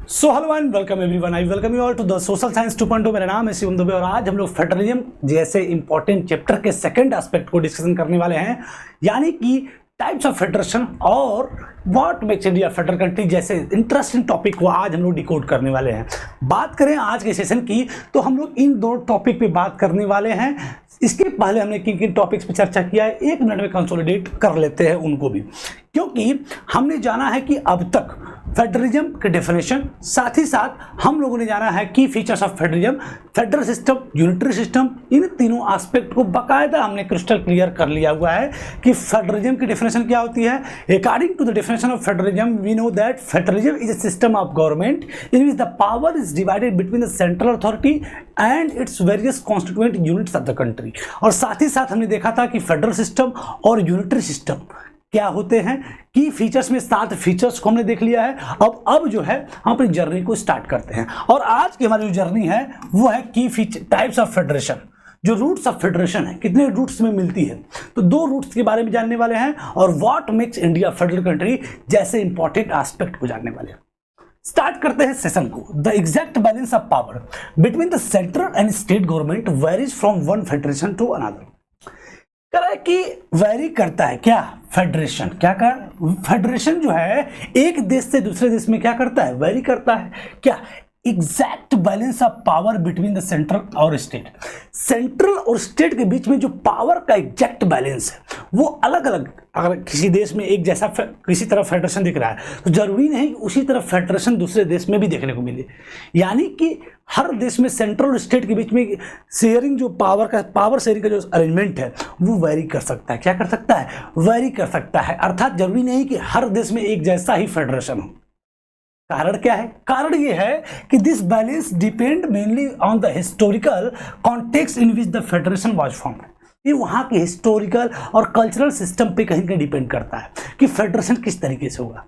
So hello and welcome everyone, I welcome you all to the social science 2.0। मेरा नाम है शिवम दुबे और आज हम लोग फेडरलिज्म जैसे इंपॉर्टेंट चैप्टर के सेकंड एस्पेक्ट को डिस्कशन करने वाले हैं, यानी कि टाइप्स ऑफ फेडरेशन और what makes India federal country जैसे इंटरेस्टिंग टॉपिक को आज हम लोग डिकोड करने वाले हैं। बात करें आज के सेशन की तो हम लोग इन दो टॉपिक पे बात करने वाले हैं। इसके पहले हमने किन किन टॉपिक्स पे चर्चा किया है, एक मिनट में कंसोलिडेट कर लेते हैं उनको भी, क्योंकि हमने जाना है कि अब तक फेडरलिज्म के डेफिनेशन, साथ ही साथ हम लोगों ने जाना है की features of federalism, federal system, unitary system, इन तीनों एस्पेक्ट को बाकायदा हमने क्रिस्टल क्लियर कर लिया हुआ है कि फेडरलिज्म की डेफिनेशन क्या होती है। According to the definition of federalism we know that federalism is a system of government in which the power is divided between the central authority and its various constituent units of the country. और साथ ही साथ हमने देखा था कि federal system और unitary system क्या होते हैं, की फीचर्स में 7 फीचर्स को हमने देख लिया है। अब जो है हम अपनी जर्नी को स्टार्ट करते हैं और आज की हमारी जो जर्नी है वो है की फीचर टाइप्स ऑफ फेडरेशन, जो रूट्स ऑफ फेडरेशन है, कितने रूट्स में मिलती है। तो 2 रूट्स के बारे में जानने वाले हैं और what makes India federal country जैसे इंपॉर्टेंट एस्पेक्ट को जानने वाले हैं। स्टार्ट करते हैं सेशन को। The exact balance of power between the central and state government varies from one federation to another. कह कि वेरी करता है क्या फेडरेशन, क्या कर फेडरेशन जो है एक देश से दूसरे देश में क्या करता है, वेरी करता है। क्या exact balance of power between the central और स्टेट, सेंट्रल और स्टेट के बीच में जो पावर का एग्जैक्ट बैलेंस है वो अलग अलग, अगर किसी देश में एक जैसा किसी तरह फेडरेशन दिख रहा है तो जरूरी नहीं कि उसी तरह फेडरेशन दूसरे देश में भी देखने को मिले। यानी कि हर देश में सेंट्रल और स्टेट के बीच में शेयरिंग, जो पावर शेयरिंग का जो अरेंजमेंट है वो वेरी कर सकता है। क्या कर सकता है, वेरी कर सकता है। अर्थात जरूरी नहीं कि हर देश में एक जैसा ही फेडरेशन हो। कारण क्या है, कारण ये है कि this balance depend mainly on the historical context in which the federation was formed. ये वहाँ के हिस्टोरिकल और कल्चरल सिस्टम पे कहीं ना कहीं डिपेंड करता है कि फेडरेशन किस तरीके से होगा।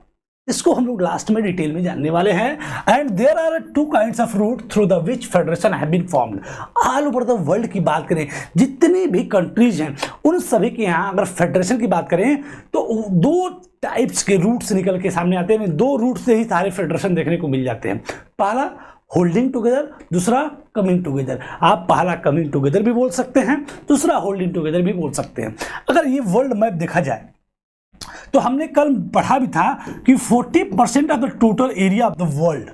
इसको हम लोग लास्ट में डिटेल में जानने वाले हैं। And there are 2 kinds of route through the which federation have been formed. All over the world की बात करें, जितनी भी कंट्रीज हैं उन सभी के यहाँ अगर फेडरेशन की बात करें तो 2 टाइप्स के रूट्स निकल के सामने आते हैं। 2 रूट से ही सारे फेडरेशन देखने को मिल जाते हैं। पहला होल्डिंग टुगेदर, दूसरा कमिंग टुगेदर। आप पहला कमिंग टुगेदर भी बोल सकते हैं, दूसरा होल्डिंग टुगेदर भी बोल सकते हैं। अगर ये वर्ल्ड मैप देखा जाए तो हमने कल पढ़ा भी था कि 40% of the total area of the world,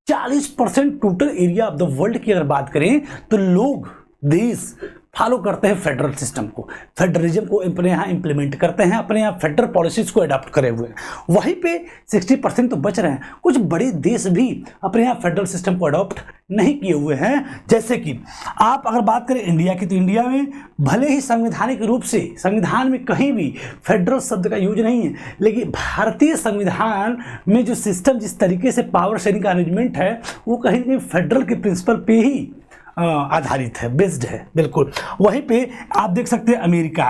40% total area of the world की अगर बात करें तो लोग, देश फॉलो करते हैं फेडरल सिस्टम को, फेडरलिज्म को अपने यहाँ इंप्लीमेंट करते हैं, अपने यहाँ फेडरल पॉलिसीज को अडॉप्ट करे हुए हैं। वहीं पे 60% तो बच रहे हैं। कुछ बड़े देश भी अपने यहाँ फेडरल सिस्टम को अडॉप्ट नहीं किए हुए हैं। जैसे कि आप अगर बात करें इंडिया की तो इंडिया में भले ही संवैधानिक रूप से संविधान में कहीं भी फेडरल शब्द का यूज नहीं है, लेकिन भारतीय संविधान में जो सिस्टम, जिस तरीके से पावर शेयरिंग का अरेंजमेंट है वो कहीं ना कहीं फेडरल के प्रिंसिपल पे ही आधारित है, बेस्ड है। बिल्कुल वहीं पे आप देख सकते हैं अमेरिका,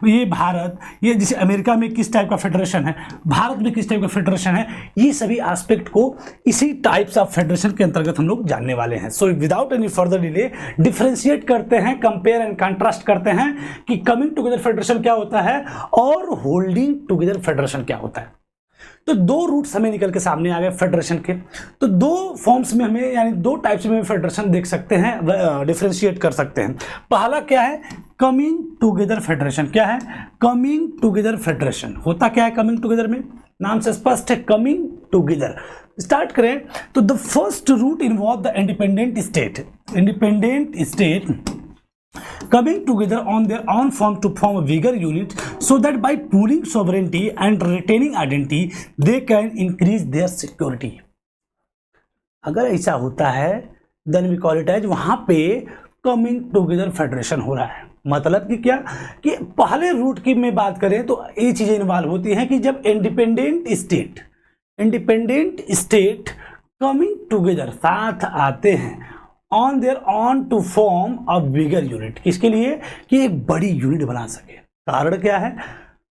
ये भारत, ये जैसे अमेरिका में किस टाइप का फेडरेशन है, भारत में किस टाइप का फेडरेशन है, ये सभी एस्पेक्ट को इसी टाइप्स ऑफ फेडरेशन के अंतर्गत हम लोग जानने वाले हैं। So without any further delay differentiate करते हैं, कंपेयर एंड कंट्रास्ट करते हैं कि कमिंग टुगेदर फेडरेशन क्या होता है और होल्डिंग टुगेदर फेडरेशन क्या होता है। तो 2 रूट्स हमें निकल के सामने आ गए फेडरेशन के। तो 2 फॉर्म्स में हमें, यानी 2 टाइप्स में फेडरेशन देख सकते हैं, डिफरेंशिएट कर सकते हैं। पहला क्या है, कमिंग टुगेदर फेडरेशन। क्या है, कमिंग टुगेदर फेडरेशन। होता क्या है कमिंग टुगेदर में, नाम से स्पष्ट है, कमिंग टुगेदर। स्टार्ट करें तो the first route involve the independent state coming together on their own form to form a bigger unit so that by pooling sovereignty and retaining identity they can increase their security। अगर ऐसा होता है then we call it as वहां पे coming together federation हो रहा है। मतलब कि क्या, कि पहले रूट की में बात करें तो ये चीजें इन्वॉल्व होती हैं कि जब इंडिपेंडेंट स्टेट कमिंग टुगेदर साथ आते हैं on their on to form a bigger unit. किसके लिए, कि एक बड़ी यूनिट बना सके। कारण क्या है,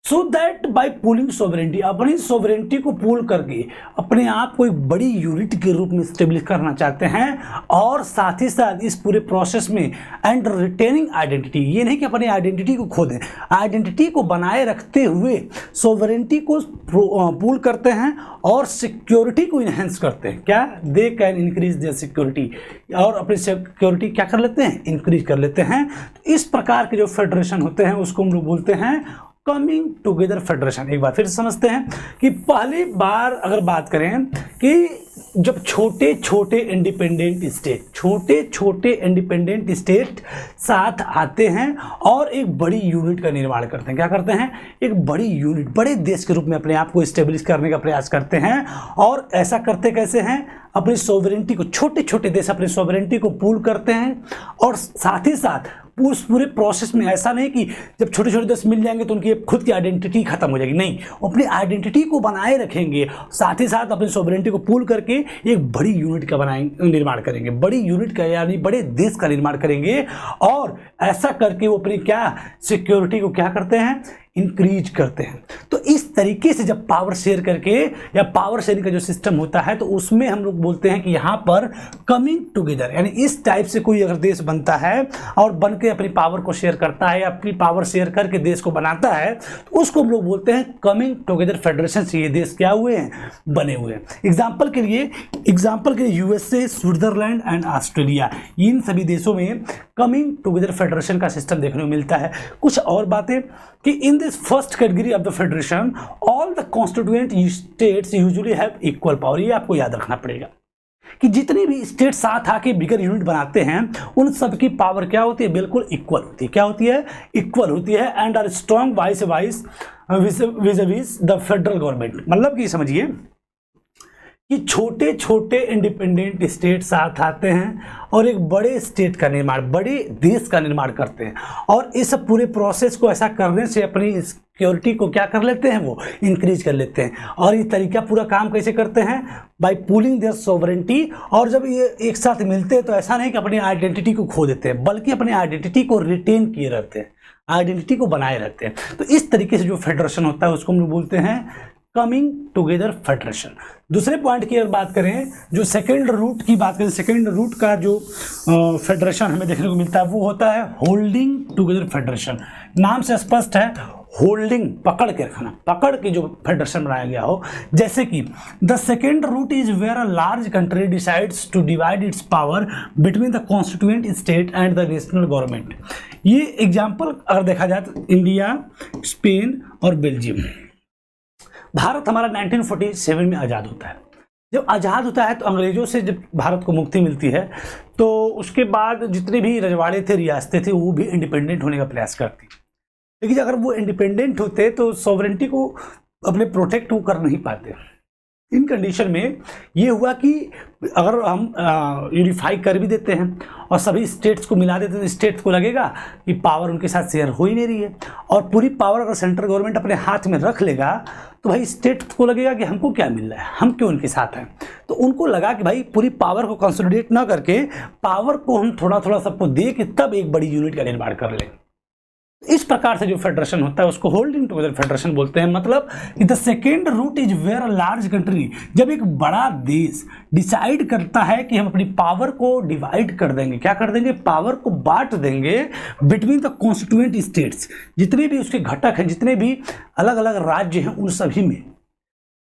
so that bye pooling sovereignty, अपनी सोवरेंटी को पूल करके अपने आप को एक बड़ी यूनिट के रूप में स्टेब्लिश करना चाहते हैं, और साथ ही साथ इस पूरे प्रोसेस में एंड रिटेनिंग आइडेंटिटी, ये नहीं कि अपनी आइडेंटिटी को खो दें, आइडेंटिटी को बनाए रखते हुए सोवरेंटी को पूल करते हैं और सिक्योरिटी को इन्हेंस करते हैं। क्या? They can increase their security, और अपनी सिक्योरिटी क्या कर लेते हैं? इंक्रीज कर लेते हैं। तो इस प्रकार के जो फेडरेशन होते हैं उसको हम लोग बोलते हैं कमिंग टुगेदर फेडरेशन। एक बार फिर समझते हैं कि पहली बार अगर बात करें कि जब छोटे छोटे इंडिपेंडेंट स्टेट साथ आते हैं और एक बड़ी यूनिट का निर्माण करते हैं। क्या करते हैं? एक बड़ी यूनिट, बड़े देश के रूप में अपने आप को इस्टेब्लिश करने का प्रयास करते हैं। और ऐसा करते कैसे हैं? अपनी सोवरेंटी को, छोटे छोटे देश अपनी सोवरेंटी को पूल करते हैं, और साथ ही साथ उस पूरे प्रोसेस में ऐसा नहीं कि जब छोटे छोटे देश मिल जाएंगे तो उनकी खुद की आइडेंटिटी खत्म हो जाएगी, नहीं, अपनी आइडेंटिटी को बनाए रखेंगे, साथ ही साथ अपनी सोवरेंटी को पूल करके एक बड़ी यूनिट का निर्माण करेंगे, बड़ी यूनिट का यानी बड़े देश का निर्माण करेंगे। और ऐसा करके वो अपनी क्या सिक्योरिटी को क्या करते हैं? इंक्रीज करते हैं। तो इस तरीके से जब पावर शेयर करके या पावर शेयरिंग का जो सिस्टम होता है तो उसमें हम लोग बोलते हैं कि यहाँ पर कमिंग टुगेदर, यानी इस टाइप से कोई अगर देश बनता है और बन के अपनी पावर को शेयर करता है या अपनी पावर शेयर करके देश को बनाता है तो उसको हम लोग बोलते हैं कमिंग टुगेदर फेडरेशन से ये देश क्या हुए हैं? बने हुए हैं। एग्जाम्पल के लिए यूएसए, स्विट्जरलैंड एंड ऑस्ट्रेलिया, इन सभी देशों में कमिंग टुगेदर फेडरेशन का सिस्टम देखने को मिलता है। कुछ और बातें कि in this first category of the federation all the constituent states usually have equal power. ये आपको याद रखना पड़ेगा कि जितने भी स्टेट साथ आके बिगर यूनिट बनाते हैं उन सब की पावर क्या होती है? बिल्कुल इक्वल होती है। क्या होती है? इक्वल होती है। And are strong voice vis the federal government. मतलब कि समझिए कि छोटे छोटे इंडिपेंडेंट स्टेट साथ आते हैं और एक बड़े स्टेट का निर्माण, बड़े देश का निर्माण करते हैं, और इस पूरे प्रोसेस को ऐसा करने से अपनी सिक्योरिटी को क्या कर लेते हैं? वो इंक्रीज कर लेते हैं। और ये तरीका पूरा काम कैसे करते हैं? By pooling their sovereignty. और जब ये एक साथ मिलते हैं तो ऐसा नहीं कि अपनी आइडेंटिटी को खो देते हैं, बल्कि अपनी आइडेंटिटी को रिटेन किए रहते हैं, आइडेंटिटी को बनाए रखते हैं। तो इस तरीके से जो फेडरेशन होता है उसको हम लोग बोलते हैं कमिंग टुगेदर फेडरेशन। दूसरे पॉइंट की अगर बात करें, जो सेकेंड रूट की बात करें, सेकेंड रूट का जो फेडरेशन हमें देखने को मिलता है वो होता है होल्डिंग टुगेदर फेडरेशन। नाम से स्पष्ट है, होल्डिंग, पकड़ के रखना, पकड़ के जो फेडरेशन बनाया गया हो। जैसे कि the second route is where a large country decides to divide its power between the constituent state and the national government. ये एग्जाम्पल अगर देखा जाए तो इंडिया, स्पेन और बेल्जियम। भारत हमारा 1947 में आज़ाद होता है। जब आज़ाद होता है तो अंग्रेज़ों से जब भारत को मुक्ति मिलती है तो उसके बाद जितने भी रजवाड़े थे, रियासतें थी, वो भी इंडिपेंडेंट होने का प्रयास करती। लेकिन अगर वो इंडिपेंडेंट होते तो सॉवरेंटी को अपने प्रोटेक्ट वो कर नहीं पाते। इन कंडीशन में ये हुआ कि अगर हम यूनिफाई कर भी देते हैं और सभी स्टेट्स को मिला देते हैं तो स्टेट्स को लगेगा कि पावर उनके साथ शेयर हो ही नहीं रही है, और पूरी पावर अगर सेंट्रल गवर्नमेंट अपने हाथ में रख लेगा तो भाई स्टेट को लगेगा कि हमको क्या मिल रहा है, हम क्यों उनके साथ हैं। तो उनको लगा कि भाई पूरी पावर को कंसोलिडेट ना करके पावर को हम थोड़ा थोड़ा सबको दे के तब एक बड़ी यूनिट का निर्माण कर लें। इस प्रकार से जो फेडरेशन होता है उसको होल्डिंग टुगेदर फेडरेशन बोलते हैं। मतलब कि the second route is where a large country, जब एक बड़ा देश डिसाइड करता है कि हम अपनी पावर को डिवाइड कर देंगे, क्या कर देंगे? पावर को बांट देंगे बिटवीन द कॉन्स्टिट्यूएंट स्टेट्स, जितने भी उसके घटक हैं, जितने भी अलग अलग राज्य हैं उन सभी में,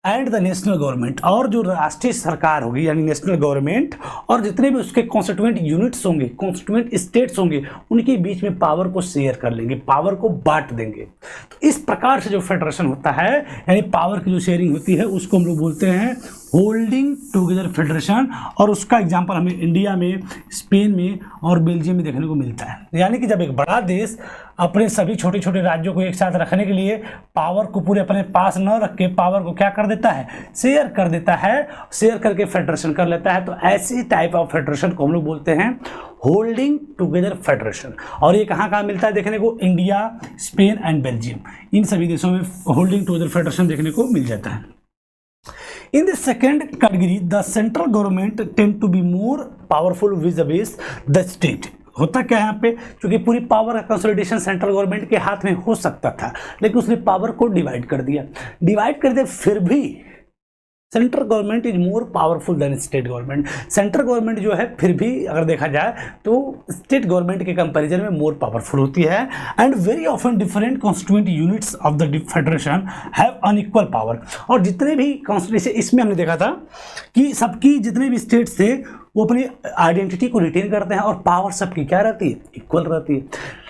एंड द नेशनल गवर्नमेंट, और जो राष्ट्रीय सरकार होगी यानी नेशनल गवर्नमेंट, और जितने भी उसके कॉन्स्टिट्यूएंट यूनिट्स होंगे, कॉन्स्टिट्यूएंट स्टेट्स होंगे, उनके बीच में पावर को शेयर कर लेंगे, पावर को बांट देंगे। तो इस प्रकार से जो फेडरेशन होता है यानी पावर की जो शेयरिंग होती है उसको हम लोग बोलते हैं होल्डिंग टुगेदर फेडरेशन। और उसका एग्जाम्पल हमें इंडिया में, स्पेन में और बेल्जियम में देखने को मिलता है। यानी कि जब एक बड़ा देश अपने सभी छोटे छोटे राज्यों को एक साथ रखने के लिए पावर को पूरे अपने पास न रख के पावर को क्या कर देता है? शेयर कर देता है, शेयर करके फेडरेशन कर लेता है। तो ऐसी टाइप ऑफ फेडरेशन को हम लोग बोलते हैं होल्डिंग टुगेदर फेडरेशन। और ये कहाँ कहाँ मिलता है देखने को? इंडिया, स्पेन एंड बेल्जियम, इन सभी देशों में होल्डिंग टुगेदर फेडरेशन देखने को मिल जाता है। In the second category, the central government tend to be more powerful vis-a-vis the state. होता क्या है यहाँ पे, क्योंकि पूरी पावर का कंसोलिडेशन सेंट्रल गवर्नमेंट के हाथ में हो सकता था, लेकिन उसने पावर को डिवाइड कर दिया, फिर भी central government is more powerful than state government. Central government जो है फिर भी अगर देखा जाए तो स्टेट गवर्नमेंट के कंपैरिजन में मोर पावरफुल होती है। And very often different constituent units of the federation have unequal power. और जितने भी कॉन्स्टिट्यूशन, इसमें हमने देखा था कि सबकी जितने भी स्टेट्स थे वो अपनी आइडेंटिटी को रिटेन करते हैं और पावर सबकी क्या रहती है, इक्वल रहती है।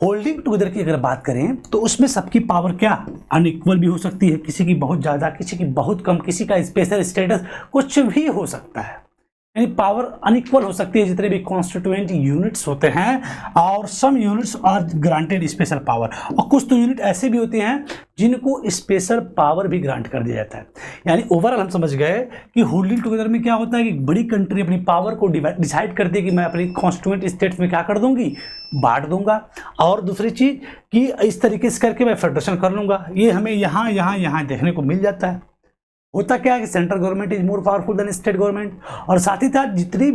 होल्डिंग टुगेदर की अगर बात करें तो उसमें सबकी पावर क्या अनइक्वल भी हो सकती है, किसी की बहुत ज़्यादा, किसी की बहुत कम, किसी का स्पेशल स्टेटस, कुछ भी हो सकता है, यानी पावर अनइक्वल हो सकती है जितने भी कॉन्स्टिट्यूएंट यूनिट्स होते हैं। और some units are granted special power, और कुछ तो यूनिट ऐसे भी होते हैं जिनको स्पेशल पावर भी ग्रांट कर दिया जाता है। यानी ओवरऑल हम समझ गए कि होल्डिंग टुगेदर में क्या होता है कि बड़ी कंट्री अपनी पावर को डिसाइड करती है कि मैं अपनी कॉन्स्टिट्यूएंट स्टेट्स में क्या कर दूंगी, बांट दूंगा। और दूसरी चीज कि इस तरीके से करके मैं फेडरेशन कर लूंगा। ये हमें यहाँ देखने को मिल जाता है। होता क्या है कि central government is more powerful than state government, और साथ ही साथ जितने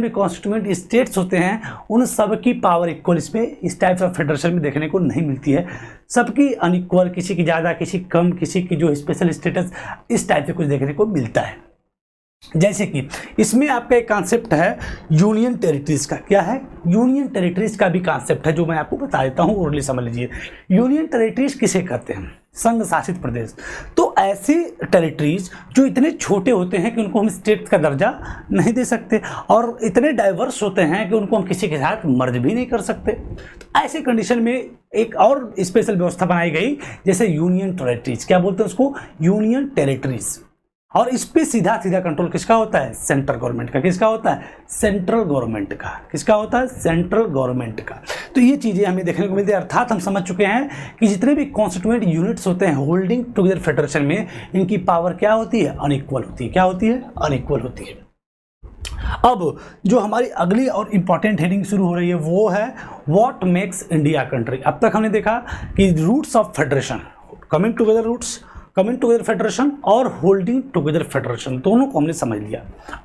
भी कॉन्स्टिट्यूएंट स्टेट्स होते हैं उन सबकी पावर इक्वल इसमें इस टाइप ऑफ फेडरेशन में देखने को नहीं मिलती है। सबकी अनइक्वल, किसी की ज़्यादा, किसी कम, किसी की जो स्पेशल स्टेटस, इस टाइप से कुछ देखने को मिलता है। जैसे कि इसमें आपका एक कॉन्सेप्ट है यूनियन टेरिटरीज का। क्या है? यूनियन टेरिटरीज का भी कॉन्सेप्ट है जो मैं आपको बता देता हूँ, ओरली समझ लीजिए। यूनियन टेरिटरीज किसे कहते हैं? संघ शासित प्रदेश। तो ऐसे टेरिटरीज जो इतने छोटे होते हैं कि उनको हम स्टेट का दर्जा नहीं दे सकते, और इतने डाइवर्स होते हैं कि उनको हम किसी के साथ मर्ज भी नहीं कर सकते। तो ऐसे कंडीशन में एक और स्पेशल व्यवस्था बनाई गई, जैसे यूनियन टेरिटरीज। क्या बोलते हैं उसको? Union territories. और इस पे सीधा कंट्रोल किसका होता है? सेंट्रल गवर्नमेंट का। किसका होता है? सेंट्रल गवर्नमेंट का। किसका होता है? सेंट्रल गवर्नमेंट का। तो ये चीज़ें हमें देखने को मिलती है। अर्थात हम समझ चुके हैं कि जितने भी कॉन्स्टिट्यूएंट यूनिट्स होते हैं होल्डिंग टुगेदर फेडरेशन में, इनकी पावर क्या होती है? अनइक्वल होती है। क्या होती है? अनइक्वल होती है। अब जो हमारी अगली और इंपॉर्टेंट हेडिंग शुरू हो रही है वो है व्हाट मेक्स इंडिया कंट्री। अब तक हमने देखा कि routes of federation, coming together routes, coming together federation और होल्डिंग टुगेदर फेडरेशन, दोनों को हमने समझ लिया।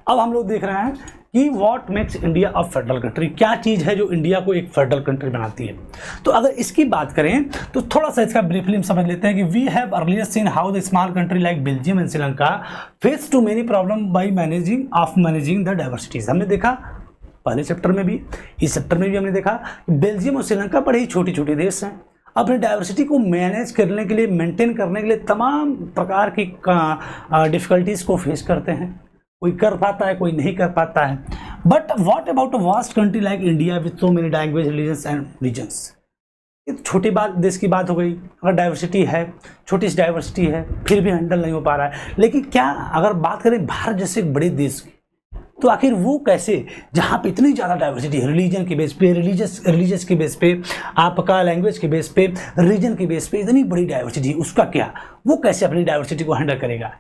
अब हम लोग देख रहे हैं कि what makes India a federal country. क्या चीज़ है जो इंडिया को एक फेडरल कंट्री बनाती है? तो अगर इसकी बात करें तो थोड़ा सा इसका ब्रीफली हम समझ लेते हैं कि we have earlier seen how the small country like Belgium and Sri Lanka face to many problem by managing the diversities. हमने देखा पहले चैप्टर में भी, इस चैप्टर में भी हमने देखा बेल्जियम और श्रीलंका बड़े ही छोटे छोटे देश हैं, अपने डाइवर्सिटी को मैनेज करने के लिए, मेंटेन करने के लिए तमाम प्रकार की डिफ़िकल्टीज़ को फेस करते हैं। कोई कर पाता है, कोई नहीं कर पाता है। But what about a vast country like India with so many language, religions and regions. ये छोटी देश की बात हो गई। अगर डाइवर्सिटी है, छोटी सी डाइवर्सिटी है, फिर भी हैंडल नहीं हो पा रहा है। लेकिन क्या अगर बात करें भारत जैसे एक बड़े देश की, तो आखिर वो कैसे, जहाँ पे इतनी ज़्यादा डाइवर्सिटी है, रिलीजन के बेस पे, रिलीजियस के बेस पे, आपका लैंग्वेज के बेस पे, रीजन के बेस पे इतनी बड़ी डाइवर्सिटी, उसका क्या, वो कैसे अपनी डाइवर्सिटी को हैंडल करेगा?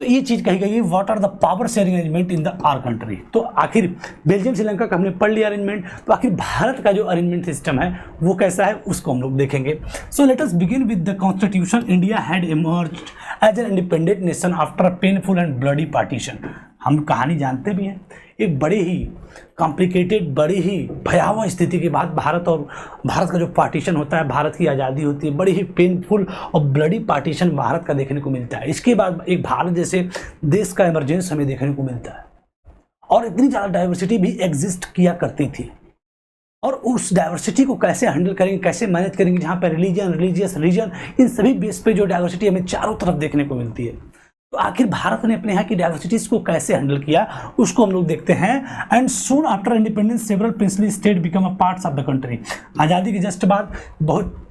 तो ये चीज़ कही गई है what are the power sharing arrangement in the our country. तो आखिर बेल्जियम श्रीलंका का हमने पढ़ लिया अरेंजमेंट, तो आखिर भारत का जो अरेंजमेंट सिस्टम है वो कैसा है उसको हम लोग देखेंगे। So let us begin with the constitution. India had emerged as an independent nation after a painful and bloody partition. हम कहानी जानते भी हैं, एक बड़ी ही कॉम्प्लिकेटेड, बड़ी ही भयावह स्थिति के बाद भारत का जो पार्टीशन होता है, भारत की आज़ादी होती है, बड़ी ही पेनफुल और ब्लडी पार्टीशन भारत का देखने को मिलता है। इसके बाद एक भारत जैसे देश का इमरजेंस हमें देखने को मिलता है, और इतनी ज़्यादा डाइवर्सिटी भी एग्जिस्ट किया करती थी। और उस डाइवर्सिटी को कैसे हैंडल करेंगे, कैसे मैनेज करेंगे, जहाँ पर रिलीजन, रिलीजियस, रीजन, इन सभी बेस पे जो डाइवर्सिटी हमें चारों तरफ देखने को मिलती है। तो आखिर भारत ने अपने यहाँ की डाइवर्सिटीज को कैसे हैंडल किया उसको हम लोग देखते हैं। And soon after independence several princely state become a parts of the country. आज़ादी के जस्ट बाद बहुत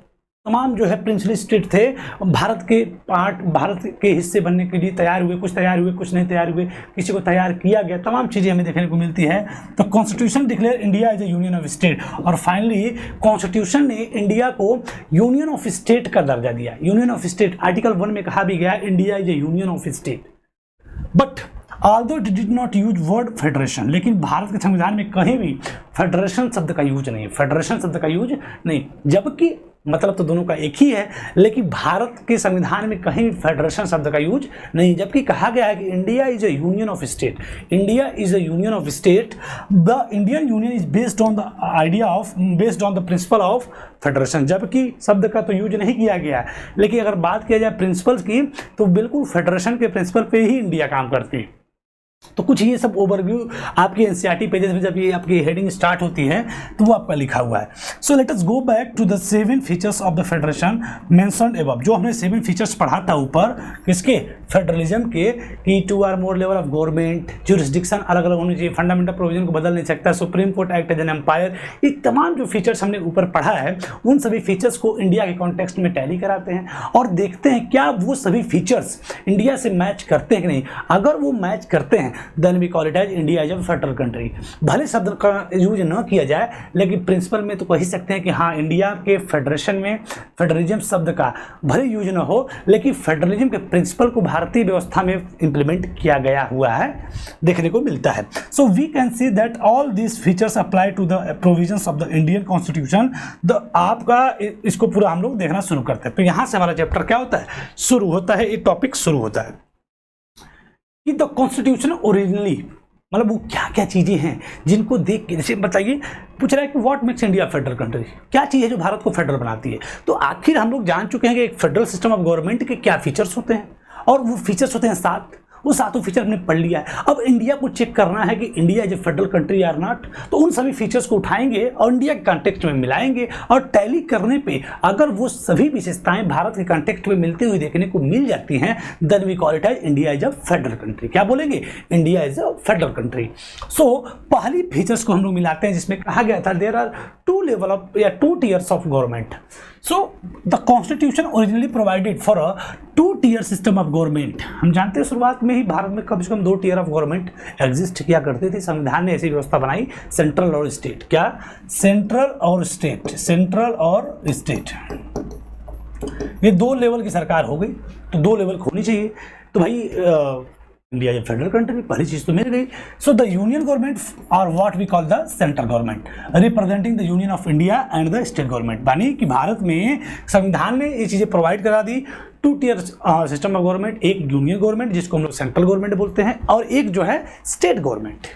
तमाम जो है प्रिंसली स्टेट थे भारत के हिस्से बनने के लिए तैयार हुए, कुछ तैयार हुए, कुछ नहीं तैयार हुए, किसी को तैयार किया गया, तमाम चीज़ें हमें देखने को मिलती है। तो constitution declare India as a union of state, और फाइनली कॉन्स्टिट्यूशन ने इंडिया को यूनियन ऑफ स्टेट का दर्जा दिया। यूनियन ऑफ स्टेट, आर्टिकल 1 में कहा भी गया India is A union of state. But although it did not use word federation, लेकिन भारत के संविधान में कहीं भी फेडरेशन शब्द का यूज नहीं, फेडरेशन शब्द का यूज नहीं। जबकि मतलब तो दोनों का एक ही है, लेकिन भारत के संविधान में कहीं भी फेडरेशन शब्द का यूज नहीं, जबकि कहा गया है कि India is a union of state, India is a union of state, the Indian union is based on the idea of, based on the principle of federation. जबकि शब्द का तो यूज नहीं किया गया है, लेकिन अगर बात किया जाए प्रिंसिपल्स की तो बिल्कुल फेडरेशन के प्रिंसिपल पे ही इंडिया काम करती है। तो कुछ ये सब ओवरव्यू आपके एनसीईआरटी पेजेस में जब ये आपकी हेडिंग स्टार्ट होती है तो वो आपका लिखा हुआ है। So let us go back to the 7 features of the federation mentioned above. जो हमने 7 फीचर्स पढ़ा था ऊपर किसके, फेडरलिज्म के, कि 2 or more level of government, jurisdiction अलग अलग होनी चाहिए, फंडामेंटल प्रोविजन को बदल नहीं सकता, supreme court act as an umpire, ये तमाम जो फीचर्स हमने ऊपर पढ़ा है उन सभी फीचर्स को इंडिया के कॉन्टेक्स्ट में टैली कराते हैं और देखते हैं क्या वो सभी फीचर्स इंडिया से मैच करते हैं कि नहीं। अगर वो मैच करते हैं then we call it as India is a federal country. भले शब्द का यूज न किया जाए लेकिन प्रिंसिपल में तो कह ही सकते हैं कि हाँ, इंडिया के फेडरेशन में फेडरलिज्म शब्द का भले यूज न हो लेकिन फेडरलिज्म के प्रिंसिपल को भारतीय व्यवस्था में इंप्लीमेंट किया गया हुआ है, देखने को मिलता है। So we can see that all these features apply to the provisions of the Indian constitution. आपका इसको पूरा हम लोग देखना शुरू करते हैं। तो यहाँ से हमारा चैप्टर क्या होता है, शुरू होता है, एक टॉपिक शुरू होता है कि द कॉन्स्टिट्यूशन ओरिजिनली, मतलब वो क्या क्या चीज़ें हैं जिनको देख के, जैसे बताइए पूछ रहा है कि what makes India federal country, क्या चीज़ है जो भारत को फेडरल बनाती है। तो आखिर हम लोग जान चुके हैं कि एक फेडरल सिस्टम ऑफ गवर्नमेंट के क्या फीचर्स होते हैं और वो फीचर्स होते हैं 7। वो 7 फीचर हमने पढ़ लिया है। अब इंडिया को चेक करना है कि India is a federal country or not, तो उन सभी फीचर्स को उठाएंगे और इंडिया के कॉन्टेक्स्ट में मिलाएंगे और टैली करने पे अगर वो सभी विशेषताएं भारत के कॉन्टेक्स्ट में मिलती हुई देखने को मिल जाती हैं then we call it as India is a federal country. क्या बोलेंगे, India is a federal country. So पहली फीचर्स को हम लोग मिलाते हैं जिसमें कहा गया था देयर आर 2 लेवल ऑफ या 2 tiers of government. So the constitution originally provided for a 2 tier system of government. हम जानते हैं शुरुआत में ही भारत में कम से कम 2 tier ऑफ गवर्नमेंट एग्जिस्ट किया करती थी। संविधान ने ऐसी व्यवस्था बनाई, सेंट्रल और स्टेट। क्या, सेंट्रल और स्टेट, सेंट्रल और स्टेट, ये 2 लेवल की सरकार हो गई तो 2 लेवल होनी चाहिए। तो भाई इंडिया इज फेडरल कंट्री, पहली चीज तो मिल गई। सो द यूनियन गवर्नमेंट और what we call the central government representing the union of India and the state government. यानी कि भारत में संविधान ने ये चीजें प्रोवाइड करा दी, 2 tier सिस्टम ऑफ गवर्नमेंट, एक यूनियन गवर्नमेंट जिसको हम लोग सेंट्रल गवर्नमेंट बोलते हैं और एक जो है स्टेट गवर्नमेंट,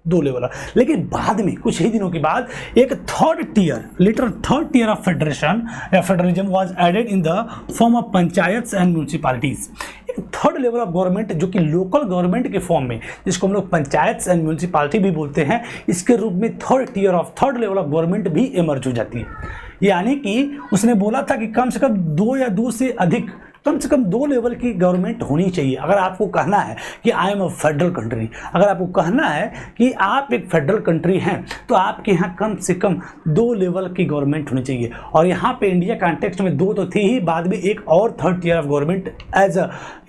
2 लेवल। लेकिन बाद में कुछ ही दिनों के बाद एक 3rd tier, literal 3rd tier of federation या federalism was added in the form of panchayats and municipalities. एक 3rd लेवल ऑफ गवर्नमेंट जो कि लोकल गवर्नमेंट के फॉर्म में, जिसको हम लोग पंचायत्स एंड म्यूनिसिपैलिटी भी बोलते हैं, इसके रूप में 3rd tier of 3rd level of government भी इमर्ज हो जाती है। यानी कि उसने बोला था कि कम से कम 2 या 2 से अधिक, कम से कम 2 लेवल की गवर्नमेंट होनी चाहिए। अगर आपको कहना है कि I am a federal country, अगर आपको कहना है कि आप एक फेडरल कंट्री हैं तो आपके यहाँ कम से कम 2 लेवल की गवर्नमेंट होनी चाहिए। और यहाँ पे इंडिया कॉन्टेक्स्ट में 2 तो थी ही, बाद में एक और 3rd tier of government as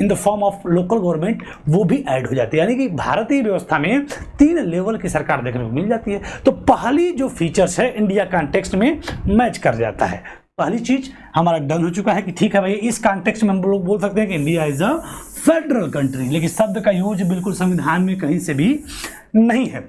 in the form of local government वो भी ऐड हो जाती है। यानी कि भारतीय व्यवस्था में 3 लेवल की सरकार देखने को मिल जाती है। तो पहली जो फीचर्स है इंडिया कॉन्टेक्स्ट में मैच कर जाता है। पहली चीज हमारा डन हो चुका है कि ठीक है भाई, इस कॉन्टेक्स्ट में हम लोग बोल सकते हैं कि India is a federal country, लेकिन शब्द का यूज बिल्कुल संविधान में कहीं से भी नहीं है।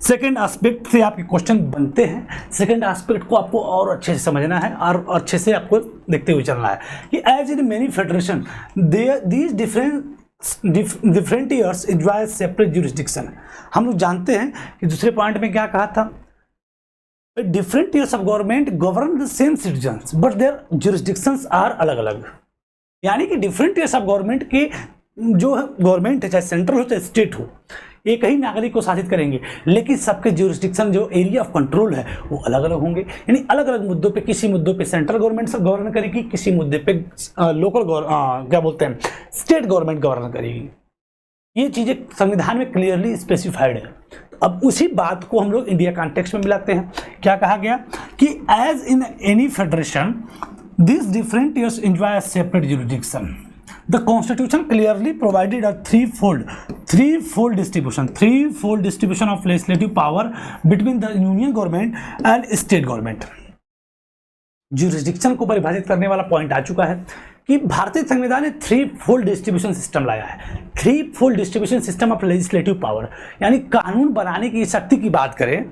सेकेंड एस्पेक्ट से आपके क्वेश्चन बनते हैं। सेकेंड एस्पेक्ट को आपको और अच्छे से समझना है और अच्छे से आपको देखते हुए चलना है कि as in many federation these different years enjoy separate jurisdiction. हम लोग जानते हैं कि दूसरे पॉइंट में क्या कहा था, different years of government govern the same citizens but their jurisdictions are अलग अलग। यानी कि डिफरेंट ईयर्स ऑफ गवर्नमेंट के जो गवर्नमेंट है, चाहे सेंट्रल हो चाहे स्टेट हो, एक ही नागरिक को शासित करेंगे, लेकिन सबके ज्यूरिसडिक्शन जो एरिया ऑफ कंट्रोल है वो अलग अलग होंगे। यानी अलग अलग मुद्दों पे, किसी मुद्दों पे सेंट्रल गवर्नमेंट सब गवर्न करेगी, किसी मुद्दे पे लोकल क्या बोलते हैं स्टेट गवर्नमेंट गवर्न करेगी। ये चीज़ें संविधान में क्लियरली स्पेसिफाइड है। अब उसी बात को हम लोग इंडिया कॉन्टेक्स्ट में मिलाते हैं। क्या कहा गया कि as in any federation this different years enjoy separate jurisdiction. The Constitution clearly provided a threefold distribution of legislative power between the union government and state government. Jurisdiction को परिभाषित करने वाला पॉइंट आ चुका है कि भारतीय संविधान ने 3-fold डिस्ट्रीब्यूशन सिस्टम लाया है। 3-fold distribution system of legislative power, यानी कानून बनाने की शक्ति की बात करें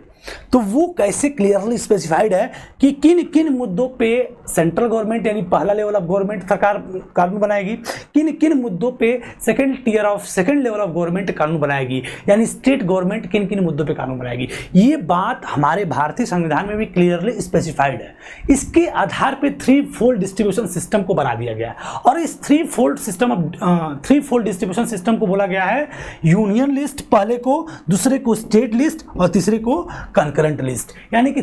तो वो कैसे क्लियरली स्पेसिफाइड है कि किन किन मुद्दों पे सेंट्रल गवर्नमेंट यानी पहला लेवल ऑफ गवर्नमेंट सरकार कानून बनाएगी, किन किन मुद्दों पे सेकंड लेवल ऑफ गवर्नमेंट कानून बनाएगी, यानी स्टेट गवर्नमेंट किन किन मुद्दों पे कानून बनाएगी। ये बात हमारे भारतीय संविधान में भी क्लियरली स्पेसिफाइड है। इसके आधार पे 3-fold डिस्ट्रीब्यूशन सिस्टम को बना दिया गया है और इस 3-fold डिस्ट्रीब्यूशन सिस्टम को बोला गया है यूनियन लिस्ट, पहले को, दूसरे को स्टेट लिस्ट और तीसरे को कंकरेंट लिस्ट। यानी कि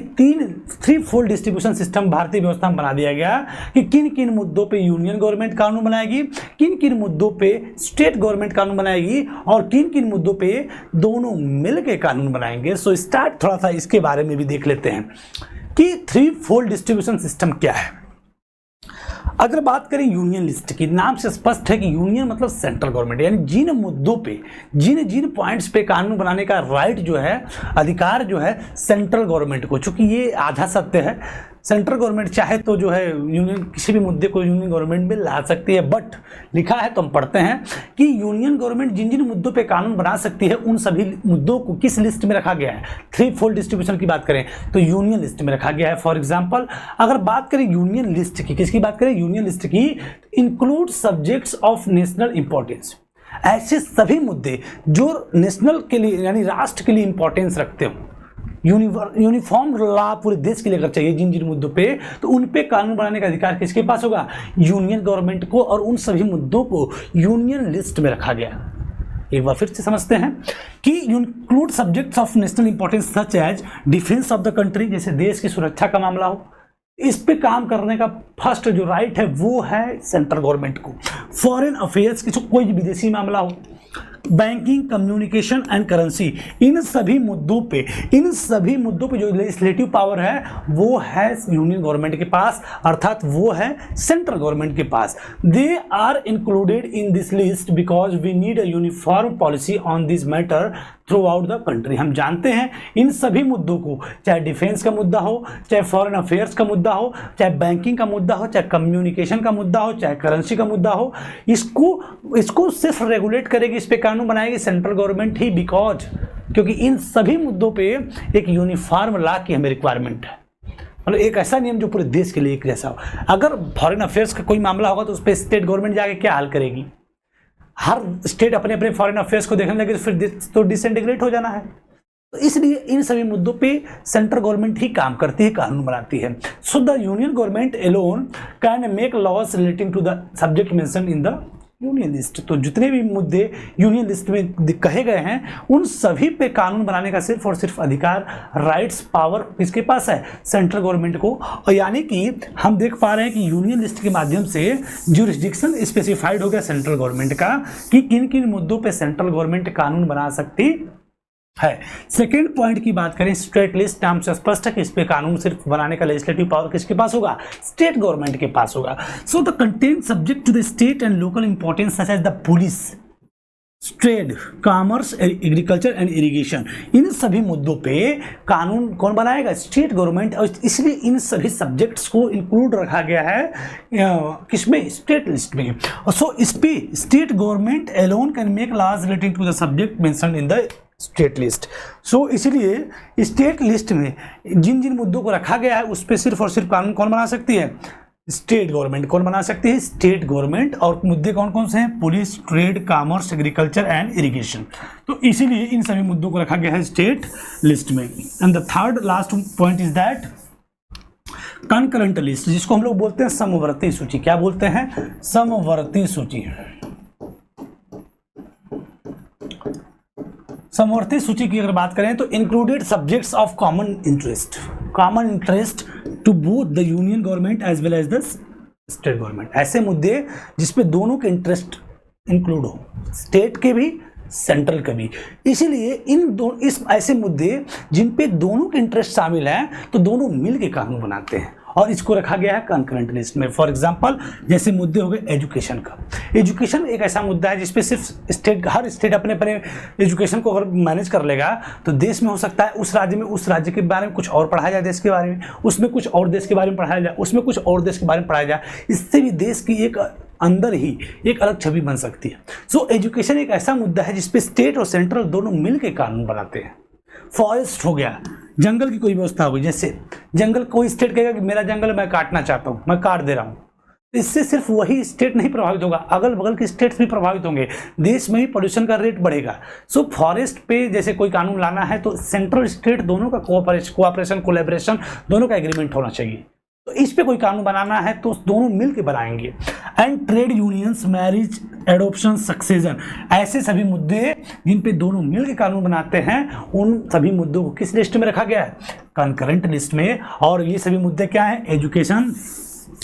3-fold डिस्ट्रीब्यूशन सिस्टम भारतीय व्यवस्था में बना दिया गया कि किन किन मुद्दों पे यूनियन गवर्नमेंट कानून बनाएगी, किन किन मुद्दों पे स्टेट गवर्नमेंट कानून बनाएगी और किन किन मुद्दों पे दोनों मिलकर कानून बनाएंगे। सो स्टार्ट थोड़ा सा इसके बारे में भी देख लेते हैं कि 3-fold डिस्ट्रीब्यूशन सिस्टम क्या है। अगर बात करें यूनियन लिस्ट की, नाम से स्पष्ट है कि यूनियन मतलब सेंट्रल गवर्नमेंट, यानी जिन मुद्दों पे, जिन पॉइंट्स पे कानून बनाने का राइट जो है, अधिकार जो है सेंट्रल गवर्नमेंट को, चूंकि ये आधा सत्य है, सेंट्रल गवर्नमेंट चाहे तो जो है यूनियन किसी भी मुद्दे को यूनियन गवर्नमेंट में ला सकती है, बट लिखा है तो हम पढ़ते हैं कि यूनियन गवर्नमेंट जिन जिन मुद्दों पे कानून बना सकती है उन सभी मुद्दों को किस लिस्ट में रखा गया है। 3-fold डिस्ट्रीब्यूशन की बात करें तो यूनियन लिस्ट में रखा गया है। फॉर एग्जाम्पल अगर बात करें यूनियन लिस्ट की, किसकी बात करें, यूनियन लिस्ट की, include subjects of national importance, ऐसे सभी मुद्दे जो नेशनल के लिए यानी राष्ट्र के लिए इंपॉर्टेंस रखते हो, यूनिफॉर्म लॉ पूरे देश के लिए अगर चाहिए जिन जिन मुद्दों पे, तो उन पे कानून बनाने का अधिकार किसके पास होगा, यूनियन गवर्नमेंट को, और उन सभी मुद्दों को यूनियन लिस्ट में रखा गया। एक बार फिर से समझते हैं कि include subjects of national importance such as defence of the country, जैसे देश की सुरक्षा का मामला हो, इस पे काम करने का फर्स्ट जो राइट है वो है सेंट्रल गवर्नमेंट को। फॉरेन अफेयर्स की कोई विदेशी मामला हो, बैंकिंग, कम्युनिकेशन एंड करेंसी, इन सभी मुद्दों पे जो लेजिस्लेटिव पावर है वो है यूनियन गवर्नमेंट के पास, अर्थात वो है सेंट्रल गवर्नमेंट के पास। They are included in this list because we need a uniform policy on this matter throughout the country. हम जानते हैं इन सभी मुद्दों को, चाहे डिफेंस का मुद्दा हो, चाहे फॉरेन अफेयर्स का मुद्दा हो, चाहे बैंकिंग का मुद्दा हो, चाहे कम्युनिकेशन का मुद्दा हो, चाहे करेंसी का मुद्दा हो, इसको सिर्फ रेगुलेट करेगी, इस पे कानून बनाएगी सेंट्रल गवर्नमेंट ही, बिकॉज क्योंकि इन सभी मुद्दों पे एक यूनिफॉर्म लॉ की हमें रिक्वायरमेंट है, मतलब एक ऐसा नियम जो पूरे देश के लिए एक जैसा हो। अगर फॉरेन अफेयर्स का कोई मामला होगा तो उस पर स्टेट गवर्नमेंट जाके क्या हल करेगी, हर स्टेट अपने अपने फॉरेन अफेयर्स को देखने लगे, फिर तो डिसइंटीग्रेट हो जाना है। तो इसलिए इन सभी मुद्दों पे सेंट्रल गवर्नमेंट ही काम करती है, कानून बनाती है। So the union government alone can make laws relating to the subject mention in the union list. तो जितने भी मुद्दे यूनियन लिस्ट में कहे गए हैं उन सभी पे कानून बनाने का सिर्फ और सिर्फ अधिकार, राइट्स, पावर किसके पास है, सेंट्रल गवर्नमेंट को। और यानी कि हम देख पा रहे हैं कि यूनियन लिस्ट के माध्यम से ज्यूरिसडिक्शन स्पेसिफाइड हो गया सेंट्रल गवर्नमेंट का कि किन किन मुद्दों पे सेंट्रल गवर्नमेंट कानून बना सकती है। सेकेंड पॉइंट की बात करें, स्टेट लिस्ट, नाम से स्पष्ट है कि इस पे कानून सिर्फ बनाने का लेजिस्लेटिव पावर किसके पास होगा, स्टेट गवर्नमेंट के पास होगा। So the content subject to the state and local importance such as the police, trade, commerce, agriculture and irrigation, इन सभी मुद्दों पे कानून कौन बनाएगा, स्टेट गवर्नमेंट। और इसलिए इन सभी सब्जेक्ट्स को इंक्लूड रखा गया है किसमें, स्टेट लिस्ट में। सो इस पे state government alone can make laws relating to the subject mentioned in the state list. So इसलिए स्टेट लिस्ट में जिन जिन मुद्दों को रखा गया है उस पर सिर्फ और सिर्फ कानून कौन बना सकती है, स्टेट गवर्नमेंट। कौन बना सकती है, स्टेट गवर्नमेंट। और मुद्दे कौन कौन से हैं, police, trade, commerce, agriculture and irrigation. तो इसीलिए इन सभी मुद्दों को रखा गया है स्टेट लिस्ट में। And the third last point is that concurrent list, जिसको हम लोग बोलते हैं समवर्ती सूची। क्या बोलते हैं, समवर्ती सूची। समवर्ती सूची की अगर बात करें तो included subjects of common interest to both the union government as well as the state government. ऐसे मुद्दे जिसपे दोनों के इंटरेस्ट इंक्लूड हो, स्टेट के भी सेंट्रल के भी। इसीलिए इस ऐसे मुद्दे जिन पे दोनों के इंटरेस्ट शामिल हैं तो दोनों मिल के कानून बनाते हैं और इसको रखा गया है कंकरेंट लिस्ट में। फॉर एग्जांपल जैसे मुद्दे हो गए एजुकेशन का। एजुकेशन एक ऐसा मुद्दा है जिसपे सिर्फ हर स्टेट अपने अपने एजुकेशन को अगर मैनेज कर लेगा तो देश में हो सकता है उस राज्य में उस राज्य के बारे में कुछ और पढ़ाया जाए, देश के बारे में, उसमें कुछ और देश के बारे में पढ़ाया जाए, उसमें कुछ और देश के बारे में पढ़ाया जाए। इससे भी देश की एक अंदर ही एक अलग छवि बन सकती है। सो एजुकेशन एक ऐसा मुद्दा है जिसपे स्टेट और सेंट्रल दोनों मिल के कानून बनाते हैं। फॉरेस्ट हो गया, जंगल की कोई व्यवस्था हो गई, जैसे जंगल कोई स्टेट कहेगा कि मेरा जंगल मैं काटना चाहता हूँ, मैं काट दे रहा हूँ, इससे सिर्फ वही स्टेट नहीं प्रभावित होगा, अगल बगल के स्टेट्स भी प्रभावित होंगे, देश में ही पोल्यूशन का रेट बढ़ेगा। सो फॉरेस्ट पे जैसे कोई कानून लाना है तो सेंट्रल स्टेट दोनों का कोऑपरेशन कोलैबोरेशन दोनों का एग्रीमेंट होना चाहिए। तो इस पे कोई कानून बनाना है तो दोनों मिल के बनाएंगे। And trade unions, marriage, adoption, succession, ऐसे सभी मुद्दे जिन पे दोनों मिल के कानून बनाते हैं, उन सभी मुद्दों को किस लिस्ट में रखा गया है? कंकरेंट लिस्ट में। और ये सभी मुद्दे क्या है? Education,